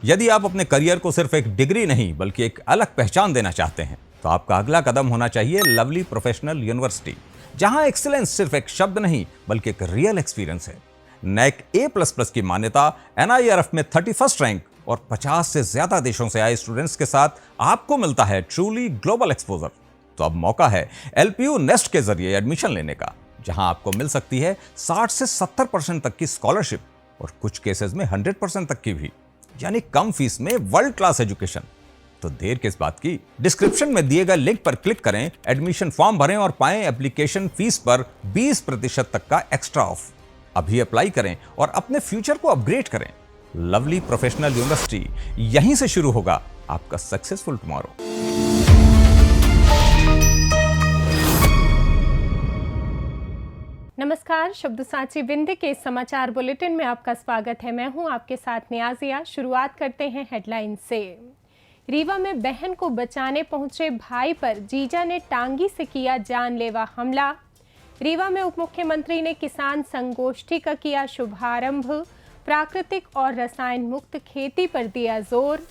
यदि आप अपने करियर को सिर्फ एक डिग्री नहीं बल्कि एक अलग पहचान देना चाहते हैं तो आपका अगला कदम होना चाहिए लवली प्रोफेशनल यूनिवर्सिटी, जहां एक्सीलेंस सिर्फ एक शब्द नहीं बल्कि एक रियल एक्सपीरियंस है। नैक A++ की मान्यता, NIRF में 31st रैंक और 50 से ज्यादा देशों से आए स्टूडेंट्स के साथ आपको मिलता है ट्रूली ग्लोबल एक्सपोजर। तो अब मौका है LPU नेस्ट के जरिए एडमिशन लेने का, जहां आपको मिल सकती है 60 से 70% तक की स्कॉलरशिप और कुछ केसेस में 100% तक की भी, यानी कम फीस में वर्ल्ड क्लास एजुकेशन। तो देर किस बात की, डिस्क्रिप्शन में दिए गए लिंक पर क्लिक करें, एडमिशन फॉर्म भरें और पाएं एप्लीकेशन फीस पर 20% तक का एक्स्ट्रा ऑफ। अभी अप्लाई करें और अपने फ्यूचर को अपग्रेड करें। लवली प्रोफेशनल यूनिवर्सिटी, यहीं से शुरू होगा आपका सक्सेसफुल टुमारो। नमस्कार, शब्द साची विंध्य के समाचार बुलेटिन में आपका स्वागत है। मैं हूं आपके साथ नियाजिया। शुरुआत करते हैं हेडलाइन से। रीवा में बहन को बचाने पहुंचे भाई पर जीजा ने टांगी से किया जानलेवा हमला। रीवा में उप मुख्यमंत्री ने किसान संगोष्ठी का किया शुभारंभ। प्राकृतिक और रसायन मुक्त खेती पर दिया जोर।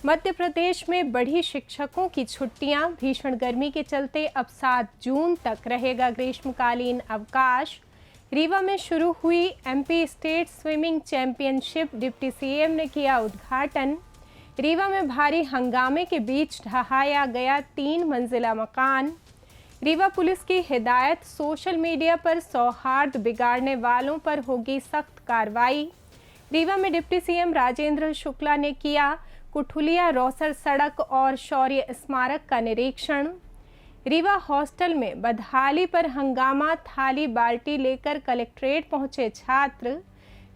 मध्य प्रदेश में बढ़ी शिक्षकों की छुट्टियां। भीषण गर्मी के चलते अब 7 जून तक रहेगा ग्रीष्मकालीन अवकाश। रीवा में शुरू हुई MP state swimming championship, deputy CM ने किया उद्घाटन। रीवा में भारी हंगामे के बीच ढहाया गया 3 मंजिला मकान। रीवा पुलिस की हिदायत, सोशल मीडिया पर सौहार्द बिगाड़ने वालों पर होगी सख्त कार्रवाई। रीवा में डिप्टी CM राजेंद्र शुक्ला ने किया कुठुलिया रोसर सड़क और शौर्य स्मारक का निरीक्षण। रीवा हॉस्टल में बदहाली पर हंगामा, थाली बाल्टी लेकर कलेक्ट्रेट पहुंचे छात्र।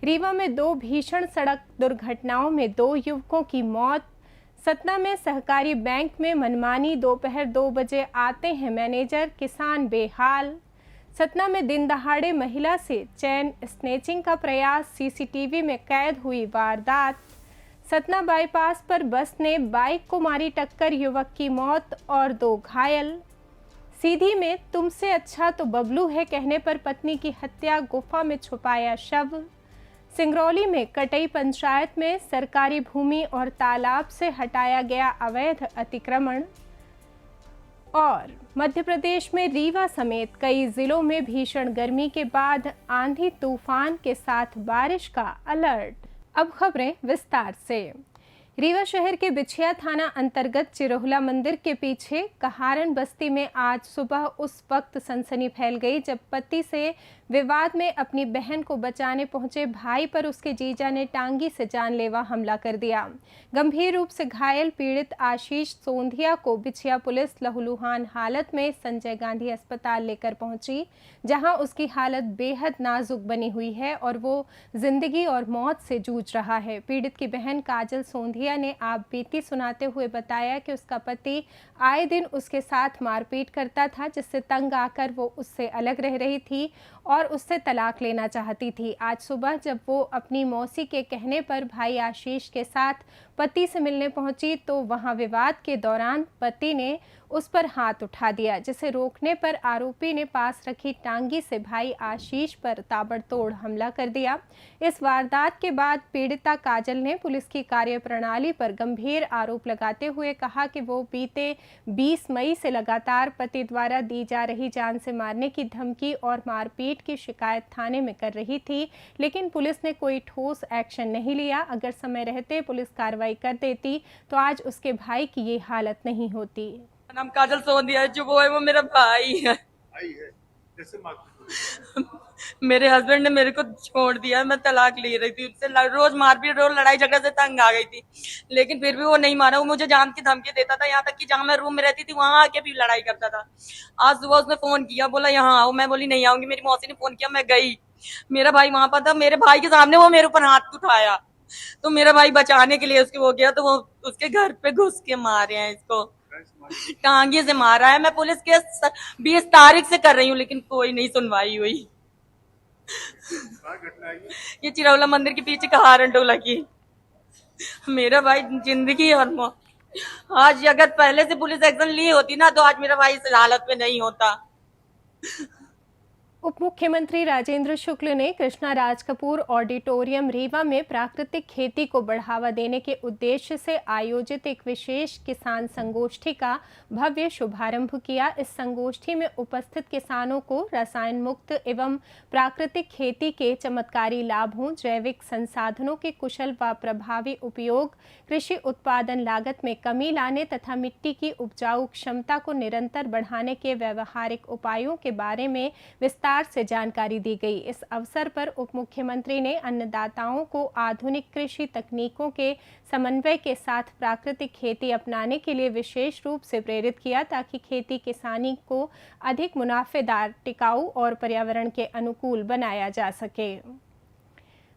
रीवा में 2 भीषण सड़क दुर्घटनाओं में 2 युवकों की मौत। सतना में सहकारी बैंक में मनमानी, दोपहर 2 बजे आते हैं मैनेजर, किसान बेहाल। सतना में दिन दहाड़े महिला से चैन स्नैचिंग का प्रयास, CCTV में कैद हुई वारदात। सतना बाईपास पर बस ने बाइक को मारी टक्कर, युवक की मौत और 2 घायल। सीधी में तुमसे अच्छा तो बबलू है कहने पर पत्नी की हत्या, गुफा में छुपाया शव। सिंगरौली में कटई पंचायत में सरकारी भूमि और तालाब से हटाया गया अवैध अतिक्रमण। और मध्य प्रदेश में रीवा समेत कई जिलों में भीषण गर्मी के बाद आंधी तूफान के साथ बारिश का अलर्ट। अब खबरें विस्तार से। रीवा शहर के बिछिया थाना अंतर्गत चिरोहला मंदिर के पीछे कहारन बस्ती में आज सुबह उस वक्त सनसनी फैल गई जब पति से विवाद में अपनी बहन को बचाने पहुंचे भाई पर उसके जीजा ने टांगी से जानलेवा हमला कर दिया। गंभीर रूप से घायल पीड़ित आशीष सोंधिया को बिछिया पुलिस लहूलुहान हालत में संजय गांधी अस्पताल लेकर पहुंची, जहां उसकी हालत बेहद नाजुक बनी हुई है और वो जिंदगी और मौत से जूझ रहा है। पीड़ित की बहन काजल सोंधिया ने आप बीती सुनाते हुए बताया कि उसका पति आए दिन उसके साथ मारपीट करता था, जिससे तंग आकर वो उससे अलग रह रही थी और उससे तलाक लेना चाहती थी। आज सुबह जब वो अपनी मौसी के कहने पर भाई आशीष के साथ पति से मिलने पहुंची तो वहां विवाद के दौरान पति ने उस पर हाथ उठा दिया, जिसे रोकने पर आरोपी ने पास रखी टांगी से भाई आशीष पर ताबड़तोड़ हमला कर दिया। इस वारदात के बाद पीड़िता काजल ने पुलिस की कार्यप्रणाली पर गंभीर आरोप लगाते हुए कहा कि वो बीते 20 मई से लगातार पति द्वारा दी जा रही जान से मारने की धमकी और मारपीट की शिकायत थाने में कर रही थी, लेकिन पुलिस ने कोई ठोस एक्शन नहीं लिया। अगर समय रहते पुलिस कार्रवाई कर देती तो आज उसके भाई की ये हालत नहीं होती। नाम काजल सोंधिया, जो वो है वो मेरा भाई है। जैसे मेरे हस्बैंड ने मेरे को छोड़ दिया, मैं तलाक ले रही थी उससे, रोज मारपीट रोज लड़ाई झगड़ा से तंग आ गई थी, लेकिन फिर भी वो नहीं माना। वो मुझे जान की धमकी देता था, यहाँ तक कि जहाँ मैं रूम में रहती थी वहां आके भी लड़ाई करता था। आज सुबह उसने फोन किया, बोला यहाँ आओ, मैं बोली नहीं आऊंगी। मेरी मौसी ने फोन किया, मैं गई। मेरा भाई वहां पर था, मेरे भाई के सामने वो मेरे ऊपर हाथ उठाया, तो मेरा भाई बचाने के लिए उसके वो गया तो वो उसके घर पे घुस के मारे हैं, इसको टांगे से मारा है। मैं पुलिस के 20 तारीख से कर रही हूँ, लेकिन कोई नहीं सुनवाई हुई। ये चिरौला मंदिर के पीछे कहारन टोला की। मेरा भाई जिंदगी और मौत। आज अगर पहले से पुलिस एक्शन ली होती ना तो आज मेरा भाई इस हालत में नहीं होता। उप मुख्यमंत्री राजेंद्र शुक्ल ने कृष्णा राज कपूर ऑडिटोरियम रीवा में प्राकृतिक खेती को बढ़ावा देने के उद्देश्य से आयोजित एक विशेष किसान संगोष्ठी का भव्य शुभारंभ किया। इस संगोष्ठी में उपस्थित किसानों को रसायन मुक्त एवं प्राकृतिक खेती के चमत्कारी लाभों, जैविक संसाधनों के कुशल व प्रभावी उपयोग, कृषि उत्पादन लागत में कमी लाने तथा मिट्टी की उपजाऊ क्षमता को निरंतर बढ़ाने के व्यवहारिक उपायों के बारे में विस्तार से जानकारी दी गई। इस अवसर पर उप मुख्यमंत्री ने अन्नदाताओं को आधुनिक कृषि तकनीकों के समन्वय के साथ प्राकृतिक खेती अपनाने के लिए विशेष रूप से प्रेरित किया, ताकि खेती किसानी को अधिक मुनाफेदार, टिकाऊ और पर्यावरण के अनुकूल बनाया जा सके।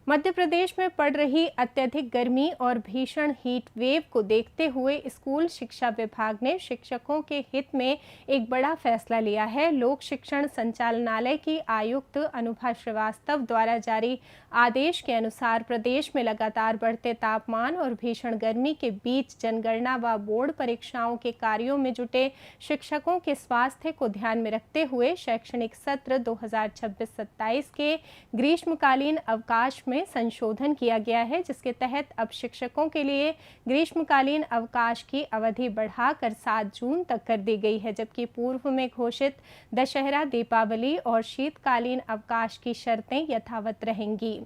मध्य प्रदेश में पड़ रही अत्यधिक गर्मी और भीषण हीट वेव को देखते हुए स्कूल शिक्षा विभाग ने शिक्षकों के हित में एक बड़ा फैसला लिया है। लोक शिक्षण संचालनालय की आयुक्त अनुभा श्रीवास्तव द्वारा जारी आदेश के अनुसार प्रदेश में लगातार बढ़ते तापमान और भीषण गर्मी के बीच जनगणना व बोर्ड परीक्षाओं के कार्यों में जुटे शिक्षकों के स्वास्थ्य को ध्यान में रखते हुए शैक्षणिक सत्र 2026-27 के ग्रीष्मकालीन अवकाश में संशोधन किया गया है, जिसके तहत अब शिक्षकों के लिए ग्रीष्मकालीन अवकाश की अवधि बढ़ाकर 7 जून तक कर दी गई है, जबकि पूर्व में घोषित दशहरा, दीपावली और शीतकालीन अवकाश की शर्तें यथावत रहेंगी।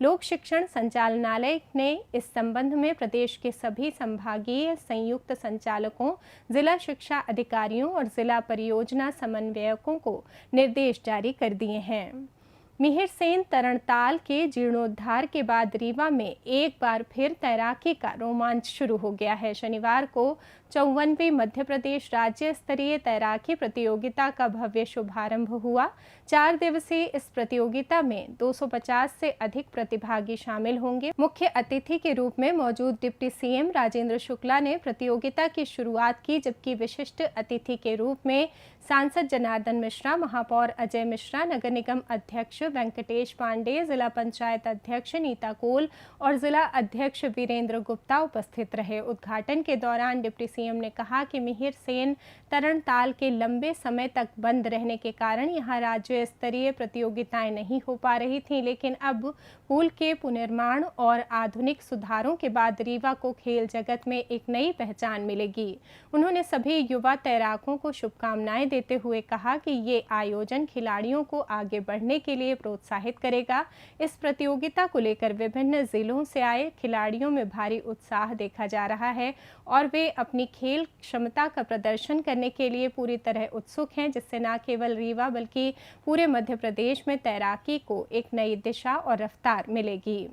लोक शिक्षण संचालनालय ने इस संबंध में प्रदेश के सभी संभागीय संयुक्त संचालकों, जिला शिक्षा अधिकारियों और जिला परियोजना समन्वयकों को निर्देश जारी कर दिए हैं। मिहिरसेन तरणताल के जीर्णोद्धार के बाद रीवा में एक बार फिर तैराकी का रोमांच शुरू हो गया है। शनिवार को 54वीं मध्य प्रदेश राज्य स्तरीय तैराकी प्रतियोगिता का भव्य शुभारंभ हुआ। 4 दिवसीय इस प्रतियोगिता में 250 से अधिक प्रतिभागी शामिल होंगे। मुख्य अतिथि के रूप में मौजूद डिप्टी सीएम राजेंद्र शुक्ला ने प्रतियोगिता की शुरुआत की, जबकि विशिष्ट अतिथि के रूप में सांसद जनार्दन मिश्रा, महापौर अजय मिश्रा, नगर निगम अध्यक्ष वेंकटेश पांडे, जिला पंचायत अध्यक्ष नीता कोल और जिला अध्यक्ष वीरेंद्र गुप्ता उपस्थित रहे। उद्घाटन के दौरान डिप्टी सीएम ने कहा कि मिहिरसेन तरणताल के लंबे समय तक बंद रहने के कारण यहां राज्य स्तरीय प्रतियोगिताएं नहीं हो पा रही थीं, लेकिन अब पुल के पुनर्निर्माण और आधुनिक सुधारों के बाद रीवा को खेल जगत में एक नई पहचान मिलेगी। उन्होंने सभी युवा तैराकों को शुभकामनाएं देते हुए कहा कि ये आयोजन खिलाड़ियों को आगे बढ़ने के लिए प्रोत्साहित करेगा। इस प्रतियोगिता को लेकर विभिन्न जिलों से आए खिलाड़ियों में भारी उत्साह देखा जा रहा है और वे अपनी खेल क्षमता का प्रदर्शन करने के लिए पूरी तरह उत्सुक हैं, जिससे न केवल रीवा बल्कि पूरे मध्य प्रदेश में तैराकी को एक नई दिशा और रफ्तार मिलेगी।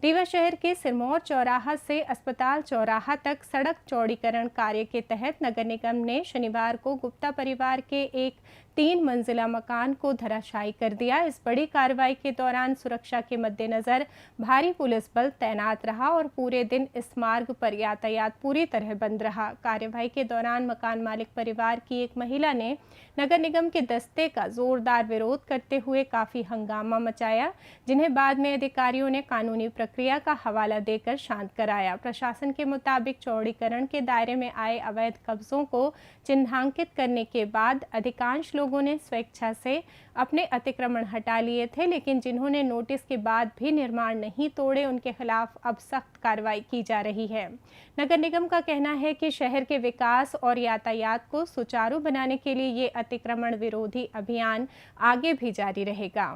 रीवा शहर के सिरमौर चौराहा से अस्पताल चौराहा तक सड़क चौड़ीकरण कार्य के तहत नगर निगम ने शनिवार को गुप्ता परिवार के एक 3 मंजिला मकान को धराशायी कर दिया। इस बड़ी कार्रवाई के दौरान सुरक्षा के मद्देनजर भारी पुलिस बल तैनात रहा और पूरे दिन इस मार्ग पर यातायात पूरी तरह बंद रहा। कार्रवाई के दौरान मकान मालिक परिवार की एक महिला ने नगर निगम के दस्ते का जोरदार विरोध करते हुए काफी हंगामा मचाया, जिन्हें बाद में अधिकारियों ने कानूनी प्रक्रिया का हवाला देकर शांत कराया। प्रशासन के मुताबिक चौड़ीकरण के दायरे में आए अवैध कब्जों को चिन्हांकित करने के बाद अधिकांश लोगों ने स्वेच्छा से अपने अतिक्रमण हटा लिए थे, लेकिन जिन्होंने नोटिस के बाद भी निर्माण नहीं तोड़े, उनके खिलाफ अब सख्त कार्रवाई की जा रही है। नगर निगम का कहना है कि शहर के विकास और यातायात को सुचारू बनाने के लिए ये अतिक्रमण विरोधी अभियान आगे भी जारी रहेगा।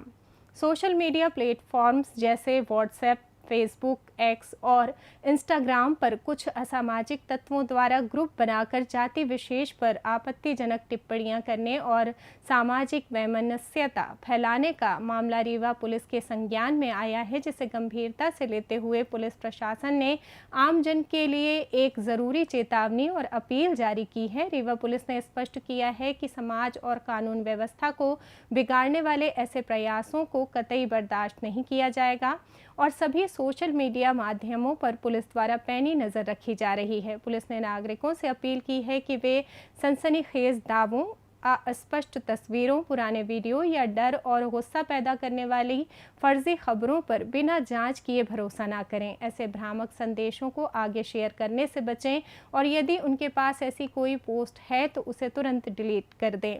सोशल मीडिया प्लेटफॉर्म्स जैसे व्हाट्सएप, फेसबुक, एक्स और इंस्टाग्राम पर कुछ असामाजिक तत्वों द्वारा ग्रुप बनाकर जाति विशेष पर आपत्तिजनक टिप्पणियां करने और सामाजिक वैमनस्यता फैलाने का मामला रीवा पुलिस के संज्ञान में आया है, जिसे गंभीरता से लेते हुए पुलिस प्रशासन ने आमजन के लिए एक जरूरी चेतावनी और अपील जारी की है। रीवा पुलिस ने स्पष्ट किया है कि समाज और कानून व्यवस्था को बिगाड़ने वाले ऐसे प्रयासों को कतई बर्दाश्त नहीं किया जाएगा और सभी सोशल मीडिया माध्यमों पर पुलिस द्वारा पैनी नजर रखी जा रही है। पुलिस ने नागरिकों से अपील की है कि वे सनसनीखेज दावों अस्पष्ट तस्वीरों, पुराने वीडियो या डर और गुस्सा पैदा करने वाली फर्जी खबरों पर बिना जांच किए भरोसा ना करें। ऐसे भ्रामक संदेशों को आगे शेयर करने से बचें और यदि उनके पास ऐसी कोई पोस्ट है तो उसे तुरंत डिलीट कर दें।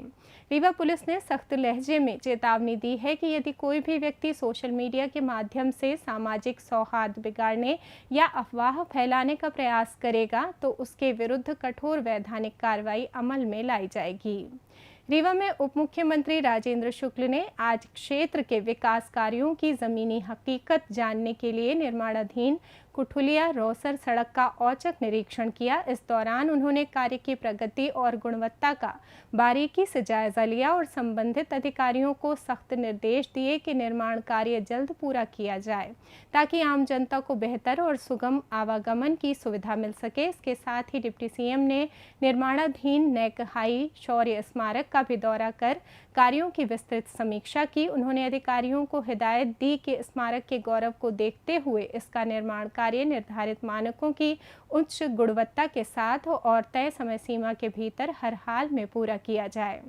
रीवा पुलिस ने सख्त लहजे में चेतावनी दी है कि यदि कोई भी व्यक्ति सोशल मीडिया के माध्यम से सामाजिक सौहार्द बिगाड़ने या अफवाह फैलाने का प्रयास करेगा तो उसके विरुद्ध कठोर वैधानिक कार्रवाई अमल में लाई जाएगी। रीवा में उप मुख्यमंत्री राजेंद्र शुक्ल ने आज क्षेत्र के विकास कार्यों की जमीनी हकीकत जानने के लिए निर्माणाधीन कुठुलिया रोसर सड़क का औचक निरीक्षण किया। इस दौरान उन्होंने कार्य की प्रगति और गुणवत्ता का बारीकी से जायजा लिया और संबंधित अधिकारियों को सख्त निर्देश दिए कि निर्माण कार्य जल्द पूरा किया जाए ताकि आम जनता को बेहतर और सुगम आवागमन की सुविधा मिल सके। इसके साथ ही डिप्टी सीएम ने निर्माणाधीन नेकहाई शौर्य स्मारक का भी दौरा कर कार्यों की विस्तृत समीक्षा की। उन्होंने अधिकारियों को हिदायत दी कि स्मारक के गौरव को देखते हुए इसका निर्माण कार्य निर्धारित मानकों की उच्च गुणवत्ता के साथ और तय समय सीमा के भीतर हर हाल में पूरा किया जाए।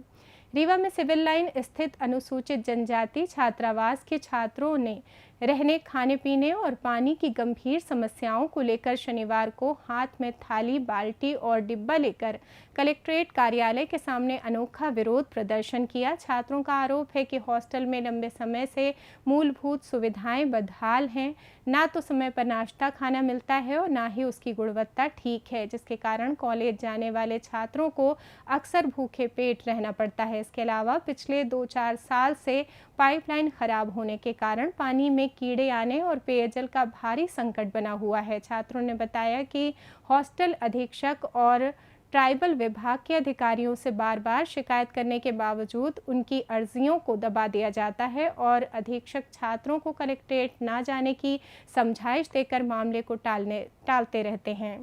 रीवा में सिविल लाइन स्थित अनुसूचित जनजाति छात्रावास के छात्रों ने रहने, खाने पीने और पानी की गंभीर समस्याओं को लेकर शनिवार को हाथ में थाली, बाल्टी और डिब्बा लेकर कलेक्ट्रेट कार्यालय के सामने अनोखा विरोध प्रदर्शन किया। छात्रों का आरोप है कि हॉस्टल में लंबे समय से मूलभूत सुविधाएं बदहाल हैं, ना तो समय पर नाश्ता खाना मिलता है और ना ही उसकी गुणवत्ता ठीक है, जिसके कारण कॉलेज जाने वाले छात्रों को अक्सर भूखे पेट रहना पड़ता है। इसके अलावा पिछले 2-4 साल से पाइपलाइन खराब होने के कारण पानी में कीड़े आने और पेयजल का भारी संकट बना हुआ है। छात्रों ने बताया कि हॉस्टल अधीक्षक और ट्राइबल विभाग के अधिकारियों से बार बार शिकायत करने के बावजूद उनकी अर्जियों को दबा दिया जाता है और अधीक्षक छात्रों को कलेक्ट्रेट ना जाने की समझाइश देकर मामले को टालते रहते हैं।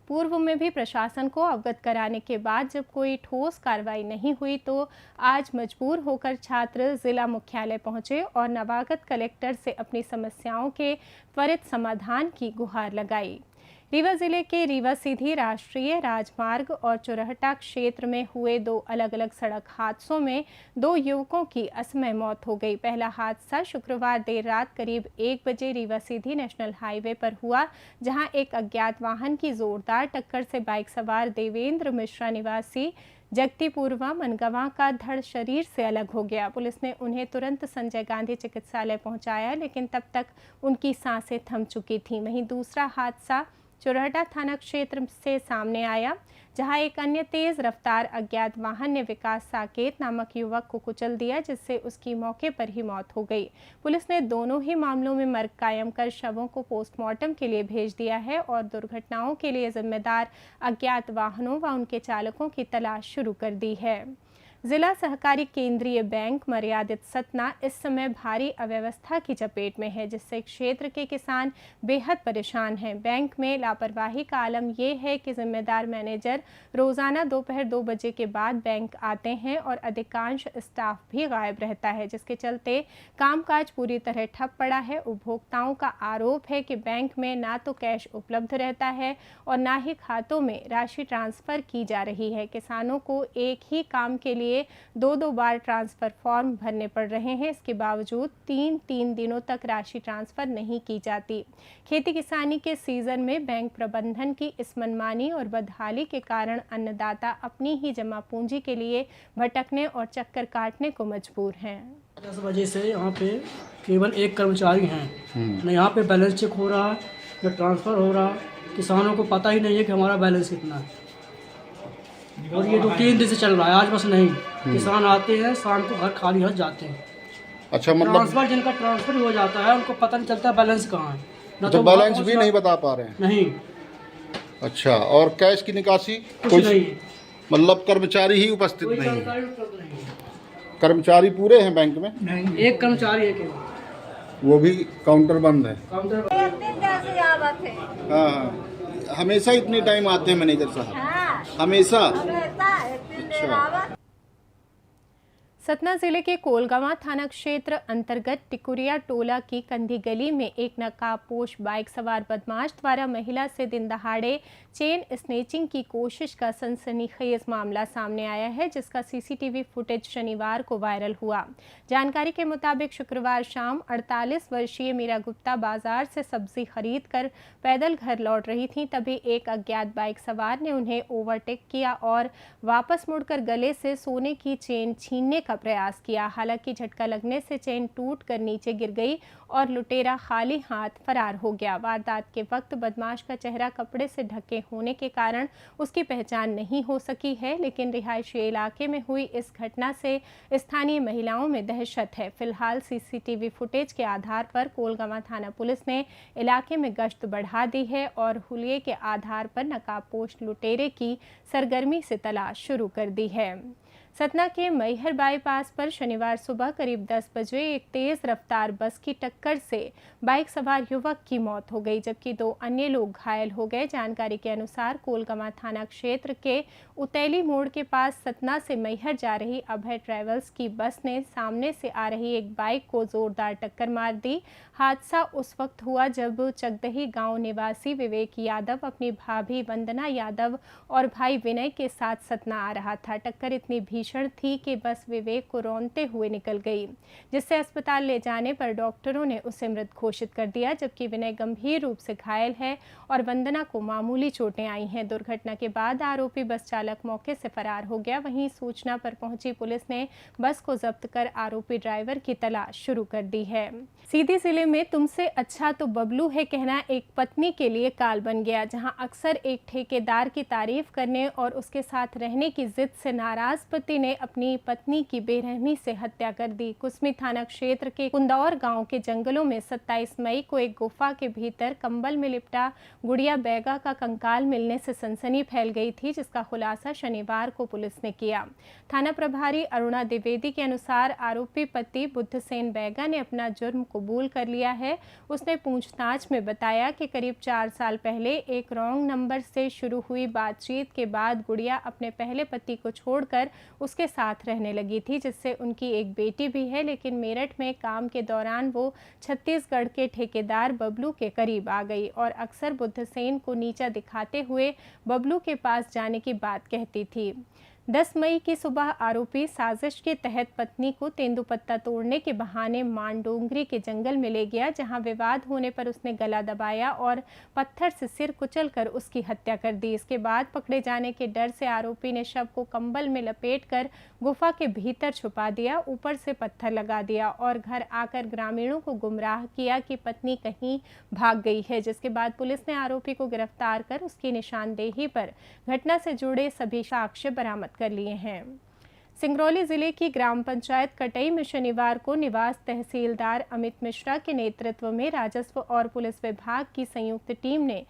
पूर्व में भी प्रशासन को अवगत कराने के बाद जब कोई ठोस कार्रवाई नहीं हुई तो आज मजबूर होकर छात्र जिला मुख्यालय पहुंचे और नवागत कलेक्टर से अपनी समस्याओं के त्वरित समाधान की गुहार लगाई। रीवा जिले के रीवा सीधी राष्ट्रीय राजमार्ग और चुरहटा क्षेत्र में हुए 2 अलग-अलग सड़क हादसों में 2 युवकों की असमय मौत हो गई। पहला हादसा शुक्रवार देर रात करीब 1 बजे रीवा सीधी नेशनल हाईवे पर हुआ, जहां एक अज्ञात वाहन की जोरदार टक्कर से बाइक सवार देवेंद्र मिश्रा निवासी जगतीपुरवा मनगवा का धड़ शरीर से अलग हो गया। पुलिस ने उन्हें तुरंत संजय गांधी चिकित्सालय पहुंचाया, लेकिन तब तक उनकी सांसें थम चुकी थीं। वहीं दूसरा हादसा चुरहटा थाना क्षेत्र से सामने आया, जहां एक अन्य तेज रफ्तार अज्ञात वाहन ने विकास साकेत नामक युवक को कुचल दिया, जिससे उसकी मौके पर ही मौत हो गई। पुलिस ने दोनों ही मामलों में मर्ग कायम कर शवों को पोस्टमार्टम के लिए भेज दिया है और दुर्घटनाओं के लिए जिम्मेदार अज्ञात वाहनों व उनके चालकों की तलाश शुरू कर दी है। जिला सहकारी केंद्रीय बैंक मर्यादित सतना इस समय भारी अव्यवस्था की चपेट में है, जिससे क्षेत्र के किसान बेहद परेशान हैं। बैंक में लापरवाही का आलम यह है कि जिम्मेदार मैनेजर रोजाना दोपहर 2 बजे के बाद बैंक आते हैं और अधिकांश स्टाफ भी गायब रहता है, जिसके चलते कामकाज पूरी तरह ठप पड़ा है। उपभोक्ताओं का आरोप है कि बैंक में ना तो कैश उपलब्ध रहता है और ना ही खातों में राशि ट्रांसफर की जा रही है। किसानों को एक ही काम के लिए 2-2 बार ट्रांसफर फॉर्म भरने पड़ रहे हैं। इसके बावजूद 3-3 दिनों तक राशि ट्रांसफर नहीं की जाती। खेती किसानी के सीजन में बैंक प्रबंधन की इस मनमानी और बदहाली के कारण अन्नदाता अपनी ही जमा पूंजी के लिए भटकने और चक्कर काटने को मजबूर हैं। 10 बजे से यहाँ पे केवल एक कर्मचारी हैं, न यहाँ पे बैलेंस चेक हो रहा, न ट्रांसफ़र हो रहा। किसानों को पता ही नहीं है कि हमारा बैलेंस कितना है और ये 2-3 दिन से चल रहा है, आज बस नहीं। किसान आते हैं, शाम को घर खाली हाथ जाते हैं। अच्छा, मतलब ट्रांसफ़र जिनका ट्रांसफ़र हो जाता है उनको पता नहीं चलता बैलेंस कहाँ है, न तो बैलेंस भी नहीं बता पा रहे हैं। नहीं। अच्छा, और कैश की निकासी कुछ नहीं, मतलब कर्मचारी ही उपस्थित कोई नहीं है। कर्मचारी उपलब्ध नहीं है। कर्मचारी पूरे हैं बैंक में? नहीं, एक कर्मचारी है केवल, वो भी काउंटर बंद है। काउंटर हाँ, हमेशा इतनी टाइम आते हैं मैनेजर साहब? हमेशा। अच्छा। सतना जिले के कोलगांवा थाना क्षेत्र अंतर्गत टिकुरिया टोला की कंधी गली में एक नकाबपोश बाइक सवार बदमाश द्वारा महिला से दिन दहाड़े चेन स्नेचिंग की कोशिश का सनसनीखेज मामला सामने आया है, जिसका सीसीटीवी फुटेज शनिवार को वायरल हुआ। जानकारी के मुताबिक शुक्रवार शाम 48 वर्षीय मीरा गुप्ता बाजार से सब्जी खरीद कर पैदल घर लौट रही थी, तभी एक अज्ञात बाइक सवार ने उन्हें ओवरटेक किया और वापस मुड़कर गले से सोने की चेन छीनने का प्रयास किया। हालांकि झटका लगने से चेन टूटकर नीचे गिर गई और लुटेरा खाली हाथ फरार हो गया। वारदात के वक्त बदमाश का चेहरा कपड़े से ढके होने के कारण उसकी पहचान नहीं हो सकी है, लेकिन रिहायशी इलाके में हुई इस घटना से स्थानीय महिलाओं में दहशत है। फिलहाल सीसीटीवी फुटेज के आधार पर कोलगांवा थाना पुलिस ने इलाके में गश्त बढ़ा दी है और हुलिये के आधार पर नकाबपोश लुटेरे की सरगर्मी से तलाश शुरू कर दी है। सतना के मैहर बाईपास पर शनिवार सुबह करीब 10 बजे एक तेज रफ्तार बस की टक्कर से बाइक सवार युवक की मौत हो गई, जबकि 2 अन्य लोग घायल हो गए। जानकारी के अनुसार कोलगांवा थाना क्षेत्र के उतैली मोड़ के पास सतना से मैहर जा रही अभय ट्रैवल्स की बस ने सामने से आ रही एक बाइक को जोरदार टक्कर मार दी। हादसा उस वक्त हुआ जब चकदही गांव निवासी विवेक यादव अपनी भाभी वंदना यादव और भाई विनय के साथ सतना आ रहा था। टक्कर इतनी भीषण थी कि बस विवेक को रौंदते हुए निकल गई, जिससे अस्पताल ले जाने पर डॉक्टरों ने उसे मृत घोषित कर दिया, जबकि विनय गंभीर रूप से घायल है और वंदना को मामूली चोटें आई हैं। दुर्घटना के बाद आरोपी बस चालक मौके से फरार हो गया। वहीं सूचना पर पहुंची पुलिस ने बस को जब्त कर आरोपी ड्राइवर की तलाश शुरू कर दी है। सीधी जिले में तुमसे अच्छा तो बबलू है कहना एक पत्नी के लिए काल बन गया, जहां अक्सर एक ठेकेदार की तारीफ करने और उसके साथ रहने की जिद से नाराज पति ने अपनी पत्नी की बेरहमी से हत्या कर दी। कुसमी थाना क्षेत्र के कुंदौर गांव के जंगलों में 27 मई को एक गुफा के भीतर कंबल में लिपटा गुड़िया बैगा का कंकाल मिलने से सनसनी फैल गई थी, जिसका खुलासा शनिवार को पुलिस ने किया। थाना प्रभारी अरुणा द्विवेदी के अनुसार आरोपी पति बुद्धसेन बैगा ने अपना जुर्म कबूल कर लिया है। उसने पूछताछ में बताया कि करीब 4 साल पहले एक रॉन्ग नंबर से शुरू हुई बातचीत के बाद गुड़िया अपने पहले पति को छोड़कर उसके साथ रहने लगी थी, जिससे उनकी एक बेटी भी है। लेकिन मेरठ में काम के दौरान वो छत्तीसगढ़ के ठेकेदार बबलू के करीब आ गई और अक्सर बुद्धसेन को नीचा दिखाते हुए बबलू के पास जाने की बात कहती थी। 10 मई की सुबह आरोपी साजिश के तहत पत्नी को तेंदुपत्ता तोड़ने के बहाने मानडोंगरी के जंगल में ले गया, जहां विवाद होने पर उसने गला दबाया और पत्थर से सिर कुचलकर उसकी हत्या कर दी। इसके बाद पकड़े जाने के डर से आरोपी ने शव को कंबल में लपेटकर गुफा के भीतर छुपा दिया, ऊपर से पत्थर लगा दिया और घर आकर ग्रामीणों को गुमराह किया कि पत्नी कहीं भाग गई है, जिसके बाद पुलिस ने आरोपी को गिरफ्तार कर उसकी निशानदेही पर घटना से जुड़े सभी साक्ष्य बरामद कर लिए हैं। सिंगरौली जिले की ग्राम पंचायत कटई में शनिवार को निवास तहसीलदार अमित मिश्रा के नेतृत्व में राजस्व और पुलिस विभाग की संयुक्त टीम ने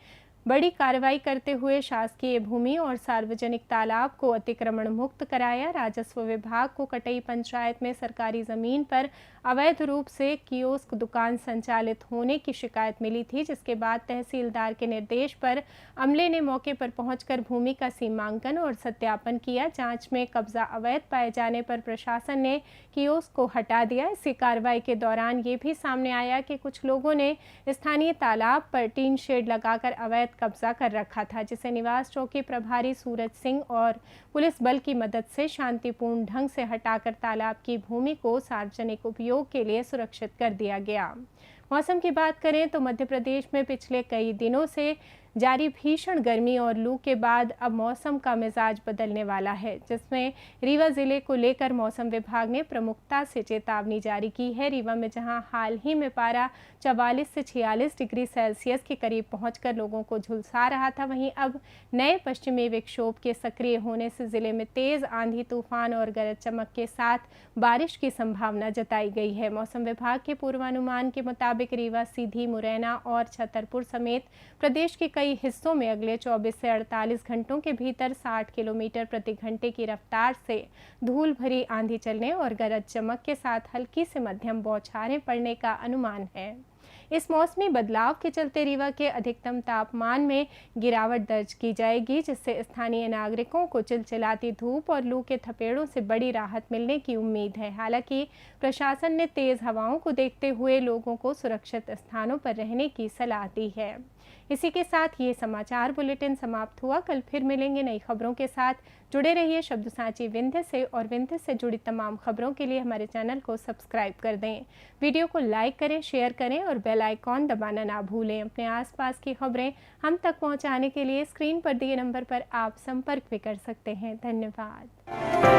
बड़ी कार्रवाई करते हुए शासकीय भूमि और सार्वजनिक तालाब को अतिक्रमण मुक्त कराया। राजस्व विभाग को कटई पंचायत में सरकारी जमीन पर अवैध रूप से कियोस्क दुकान संचालित होने की शिकायत मिली थी, जिसके बाद तहसीलदार के निर्देश पर अमले ने मौके पर पहुंचकर भूमि का सीमांकन और सत्यापन किया। जांच में कब्जा अवैध पाए जाने पर प्रशासन ने कियोस्क को हटा दिया। इसी कार्रवाई के दौरान ये भी सामने आया कि कुछ लोगों ने स्थानीय तालाब पर टीन शेड लगाकर अवैध कब्जा कर रखा था, जिसे निवास चौकी प्रभारी सूरज सिंह और पुलिस बल की मदद से शांतिपूर्ण ढंग से हटाकर तालाब की भूमि को सार्वजनिक उपयोग के लिए सुरक्षित कर दिया गया। मौसम की बात करें तो मध्य प्रदेश में पिछले कई दिनों से जारी भीषण गर्मी और लू के बाद अब मौसम का मिजाज बदलने वाला है, जिसमें रीवा जिले को लेकर मौसम विभाग ने प्रमुखता से चेतावनी जारी की है। रीवा में जहां हाल ही में पारा 44 से 46 डिग्री सेल्सियस के करीब पहुंचकर लोगों को झुलसा रहा था, वहीं अब नए पश्चिमी विक्षोभ के सक्रिय होने से जिले में तेज आंधी तूफान और गरज चमक के साथ बारिश की संभावना जताई गई है। मौसम विभाग के पूर्वानुमान के मुताबिक रीवा, सीधी, मुरैना और छतरपुर समेत प्रदेश के कई हिस्सों में अगले 24 से 48 घंटों के भीतर 60 किलोमीटर प्रति घंटे की रफ्तार से धूल भरी आंधी चलने और गरज चमक के साथ हल्की से मध्यम बौछारें पड़ने का अनुमान है। इस मौसमी बदलाव के चलते रीवा के अधिकतम तापमान में गिरावट दर्ज की जाएगी, जिससे स्थानीय नागरिकों को चिलचिलाती धूप और लू के थपेड़ों से बड़ी राहत मिलने की उम्मीद है। हालांकि प्रशासन ने तेज हवाओं को देखते हुए लोगों को सुरक्षित स्थानों पर रहने की सलाह दी है। इसी के साथ ये समाचार बुलेटिन समाप्त हुआ। कल फिर मिलेंगे नई खबरों के साथ। जुड़े रहिए शब्द सांची विंध्य से, और विंध्य से जुड़ी तमाम खबरों के लिए हमारे चैनल को सब्सक्राइब कर दें। वीडियो को लाइक करें, शेयर करें और बेल आइकॉन दबाना ना भूलें। अपने आसपास की खबरें हम तक पहुंचाने के लिए स्क्रीन पर दिए नंबर पर आप संपर्क भी कर सकते हैं। धन्यवाद।